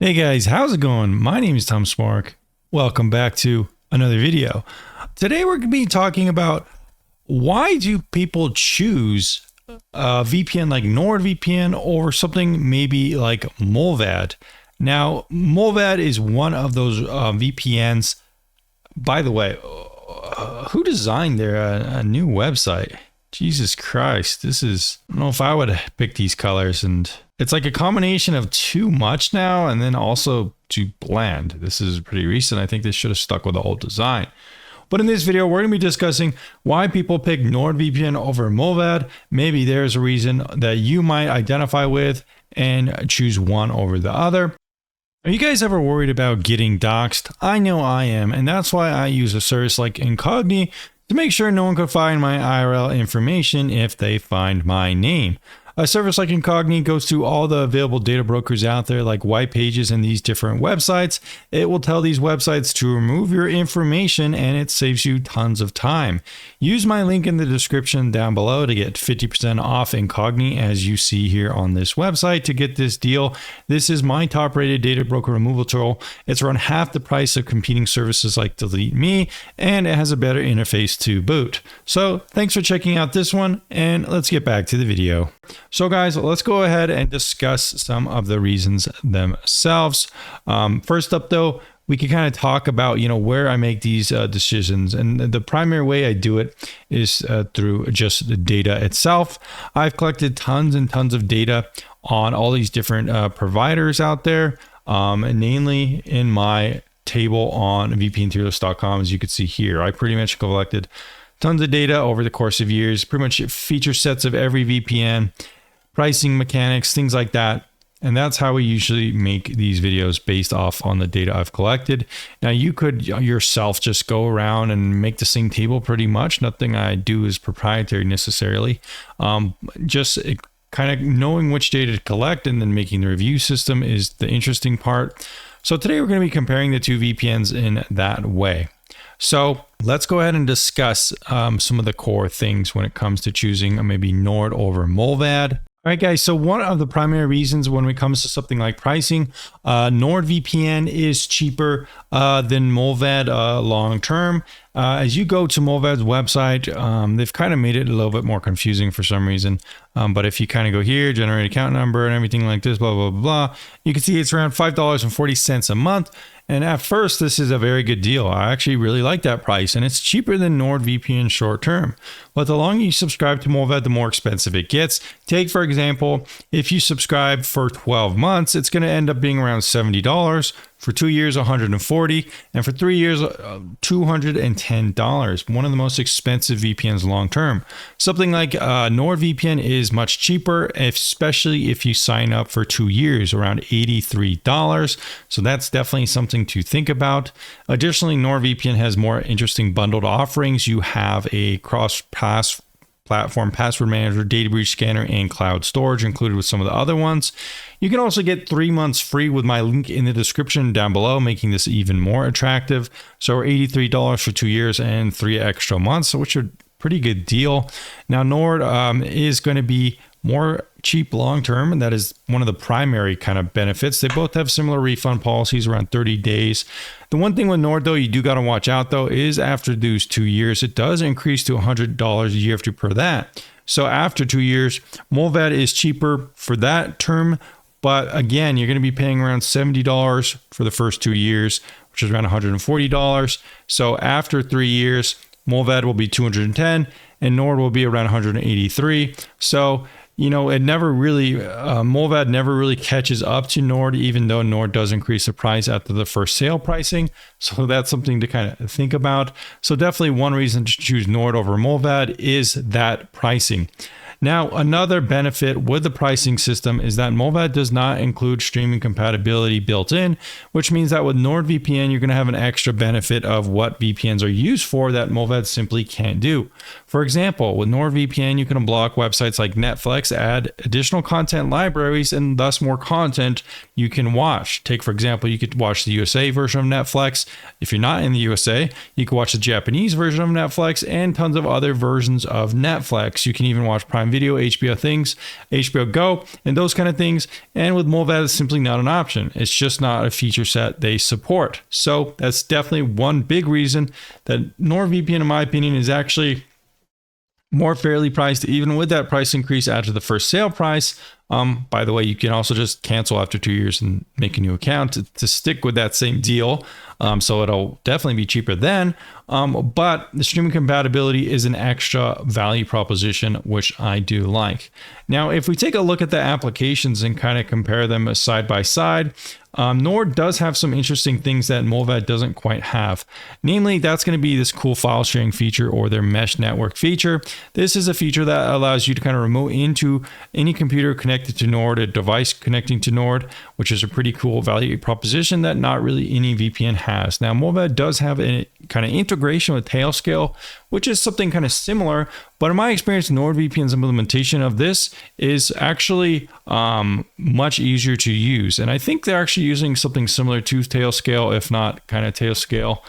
Hey guys, how's it going? My name is Tom Spark. Welcome back to another video. Today we're going to be talking about why do people choose a VPN like NordVPN over something maybe like Mullvad. Now, Mullvad is one of those VPNs. By the way, who designed a new website? Jesus Christ, I don't know if I would pick these colors, and it's like a combination of too much now and then also too bland. This is pretty recent. I think they should have stuck with the old design. But in this video, we're going to be discussing why people pick NordVPN over Mullvad. Maybe there's a reason that you might identify with and choose one over the other. Are you guys ever worried about getting doxxed? I know I am, and that's why I use a service like Incogni to make sure no one could find my IRL information if they find my name. A service like Incogni goes to all the available data brokers out there like white pages and these different websites. It will tell these websites to remove your information and it saves you tons of time. Use my link in the description down below to get 50% off Incogni as you see here on this website to get this deal. This is my top rated data broker removal tool. It's around half the price of competing services like Delete Me, and it has a better interface to boot. So thanks for checking out this one, and let's get back to the video. So guys, let's go ahead and discuss some of the reasons themselves. First up though, we can kind of talk about, where I make these decisions. And the primary way I do it is through just the data itself. I've collected tons and tons of data on all these different providers out there, and mainly in my table on vpntearlist.com, as you can see here. I pretty much collected tons of data over the course of years, pretty much feature sets of every VPN, pricing mechanics, things like that. And that's how we usually make these videos based off on the data I've collected. Now you could yourself just go around and make the same table pretty much. Nothing I do is proprietary necessarily. Just kind of knowing which data to collect and then making the review system is the interesting part. So today we're going to be comparing the two VPNs in that way. So let's go ahead and discuss some of the core things when it comes to choosing maybe Nord over Mullvad. All right, guys, so one of the primary reasons when it comes to something like pricing, NordVPN is cheaper than Mullvad long term. As you go to Mullvad's website, they've kind of made it a little bit more confusing for some reason. But if you kind of go here, generate account number and everything like this, blah, blah, blah, blah, you can see it's around $5.40 a month. And at first, this is a very good deal. I actually really like that price, and it's cheaper than NordVPN short term. But the longer you subscribe to Mullvad, the more expensive it gets. Take, for example, if you subscribe for 12 months, it's going to end up being around $70. For 2 years, $140, and for 3 years, $210. One of the most expensive VPNs long term. Something like NordVPN is much cheaper, especially if you sign up for 2 years, around $83. So that's definitely something to think about. Additionally, NordVPN has more interesting bundled offerings. You have a platform password manager, data breach scanner, and cloud storage included with some of the other ones. You can also get 3 months free with my link in the description down below, making this even more attractive. So $83 for 2 years and 3 extra months, which are a pretty good deal. Now Nord is going to be more cheap long term, and that is one of the primary kind of benefits. They both have similar refund policies around 30 days. The one thing with Nord though you do got to watch out though is after those 2 years it does increase to $100 a year per that. So after 2 years, Mullvad is cheaper for that term, but again you're going to be paying around $70 for the first 2 years, which is around $140. So after 3 years, Mullvad will be $210 and Nord will be around $183. So it never really, Mullvad never really catches up to Nord, even though Nord does increase the price after the first sale pricing. So that's something to kind of think about. So definitely one reason to choose Nord over Mullvad is that pricing. Now, another benefit with the pricing system is that Mullvad does not include streaming compatibility built in, which means that with NordVPN, you're going to have an extra benefit of what VPNs are used for that Mullvad simply can't do. For example, with NordVPN, you can unblock websites like Netflix, add additional content libraries, and thus more content you can watch. Take, for example, you could watch the USA version of Netflix. If you're not in the USA, you can watch the Japanese version of Netflix and tons of other versions of Netflix. You can even watch Prime Prime Video, HBO things, HBO Go, and those kind of things. And with Mullvad, it's simply not an option. It's just not a feature set they support. So that's definitely one big reason that NordVPN, in my opinion, is actually more fairly priced, even with that price increase after the first sale price. By the way, you can also just cancel after 2 years and make a new account to stick with that same deal. So it'll definitely be cheaper then. But the streaming compatibility is an extra value proposition, which I do like. Now, if we take a look at the applications and kind of compare them side by side, Nord does have some interesting things that Mullvad doesn't quite have. Namely, that's going to be this cool file sharing feature, or their mesh network feature. This is a feature that allows you to kind of remote into any computer connected to Nord, a device connecting to Nord, which is a pretty cool value proposition that not really any VPN has. Now, Mullvad does have a kind of integration with Tailscale, which is something kind of similar, but in my experience, NordVPN's implementation of this is actually much easier to use. And I think they're actually using something similar to Tailscale, if not kind of Tailscale.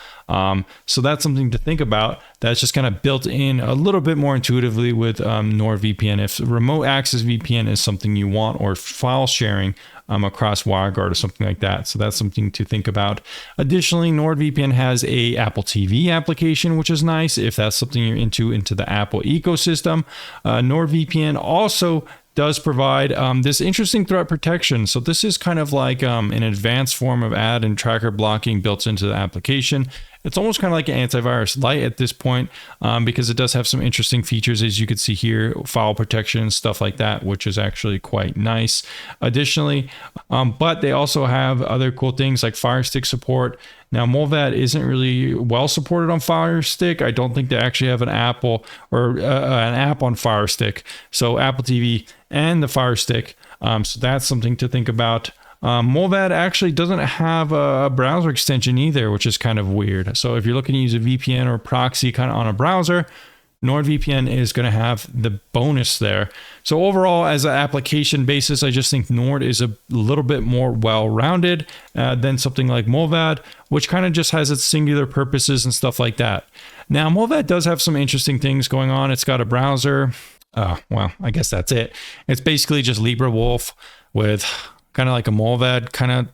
So that's something to think about. That's just kind of built in a little bit more intuitively with NordVPN. If remote access VPN is something you want, or file sharing across WireGuard or something like that. So that's something to think about. Additionally, NordVPN has a Apple TV application, which is nice if that's something you're into the Apple ecosystem. NordVPN also does provide this interesting threat protection. So this is kind of like an advanced form of ad and tracker blocking built into the application. It's almost kind of like an antivirus light at this point, because it does have some interesting features, as you can see here, file protection, stuff like that, which is actually quite nice. Additionally, but they also have other cool things like Fire Stick support. Now, Mullvad isn't really well supported on Fire Stick. I don't think they actually have an Apple or an app on Fire Stick. So Apple TV and the Fire Stick. So that's something to think about. Mullvad actually doesn't have a browser extension either, which is kind of weird. So if you're looking to use a VPN or proxy kind of on a browser, NordVPN is going to have the bonus there. So overall, as an application basis, I just think Nord is a little bit more well-rounded than something like Mullvad, which kind of just has its singular purposes and stuff like that. Now, Mullvad does have some interesting things going on. It's got a browser. Well, I guess that's it. It's basically just LibreWolf with kind of like a Mullvad kind of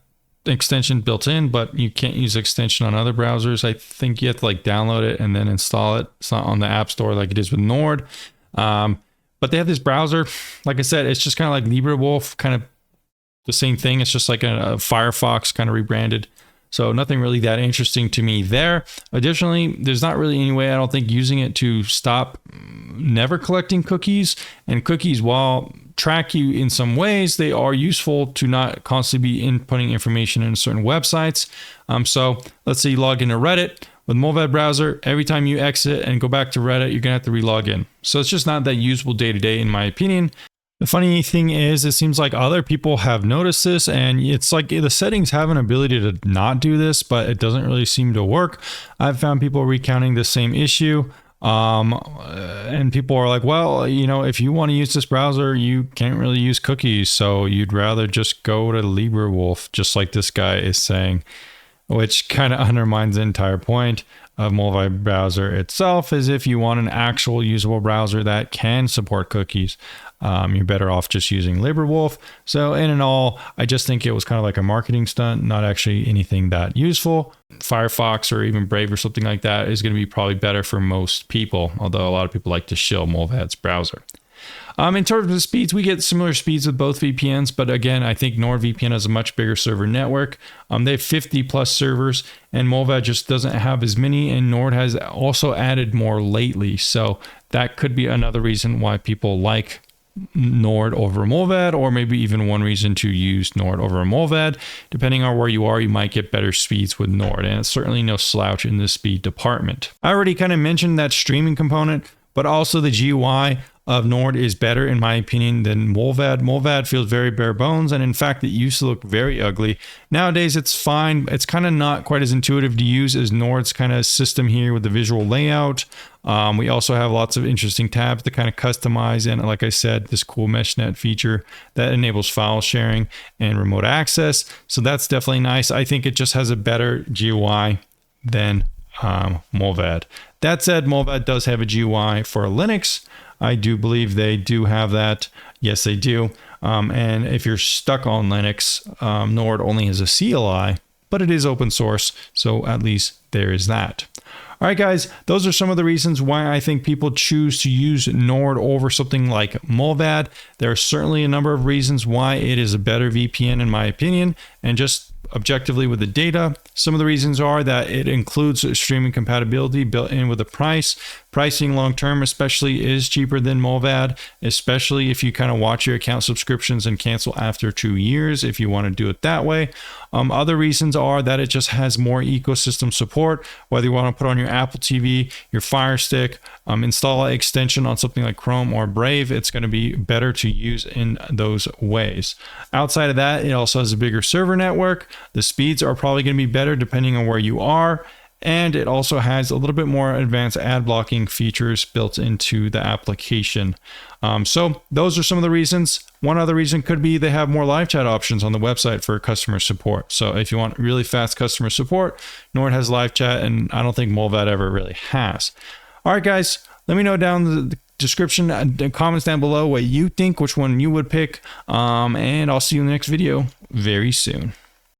extension built in, but you can't use extension on other browsers. I think you have to like download it and then install it. It's not on the App Store like it is with Nord. But they have this browser. Like I said, it's just kind of like LibreWolf, kind of the same thing. It's just like a Firefox kind of rebranded. So nothing really that interesting to me there. Additionally, there's not really any way, I don't think, using it to stop never collecting cookies. And cookies, while track you in some ways, they are useful to not constantly be inputting information in certain websites. So let's say you log into Reddit with Mullvad browser. Every time you exit and go back to Reddit, you're gonna have to relog in. So it's just not that usable day to day, in my opinion. The funny thing is, it seems like other people have noticed this, and it's like the settings have an ability to not do this, but it doesn't really seem to work. I've found people recounting the same issue. And people are like, well, you know, if you want to use this browser, you can't really use cookies. So you'd rather just go to LibreWolf, just like this guy is saying, which kind of undermines the entire point of Mullvad browser itself. Is if you want an actual usable browser that can support cookies, you're better off just using LibreWolf. So in all, I just think it was kind of like a marketing stunt, not actually anything that useful. Firefox or even Brave or something like that is going to be probably better for most people, although a lot of people like to shill Mullvad's browser. In terms of speeds, we get similar speeds with both VPNs, but again, I think NordVPN has a much bigger server network. They have 50 plus servers, and Mullvad just doesn't have as many, and Nord has also added more lately. So that could be another reason why people like Nord over Mullvad, or maybe even one reason to use Nord over Mullvad. Depending on where you are, you might get better speeds with Nord, and it's certainly no slouch in the speed department. I already kind of mentioned that streaming component, but also the GUI of Nord is better, in my opinion, than Mullvad. Mullvad feels very bare bones, and in fact, it used to look very ugly. Nowadays, it's fine. It's kind of not quite as intuitive to use as Nord's kind of system here with the visual layout. We also have lots of interesting tabs to kind of customize, and like I said, this cool MeshNet feature that enables file sharing and remote access. So that's definitely nice. I think it just has a better GUI than Mullvad. That said, Mullvad does have a GUI for Linux. I do believe they do have that. Yes, they do. And if you're stuck on Linux, Nord only has a CLI, but it is open source. So at least there is that. All right, guys, those are some of the reasons why I think people choose to use Nord over something like Mullvad. There are certainly a number of reasons why it is a better VPN, in my opinion, and just objectively with the data. Some of the reasons are that it includes streaming compatibility built in with the price. Pricing long-term especially is cheaper than Mullvad, especially if you kind of watch your account subscriptions and cancel after 2 years, if you want to do it that way. Other reasons are that it just has more ecosystem support, whether you want to put on your Apple TV, your Fire Stick, install an extension on something like Chrome or Brave. It's going to be better to use in those ways. Outside of that, it also has a bigger server network. The speeds are probably going to be better depending on where you are. And it also has a little bit more advanced ad blocking features built into the application. So those are some of the reasons. One other reason could be they have more live chat options on the website for customer support. So if you want really fast customer support, Nord has live chat, and I don't think Mullvad ever really has. All right, guys, let me know down in the description and comments down below what you think, which one you would pick. And I'll see you in the next video very soon.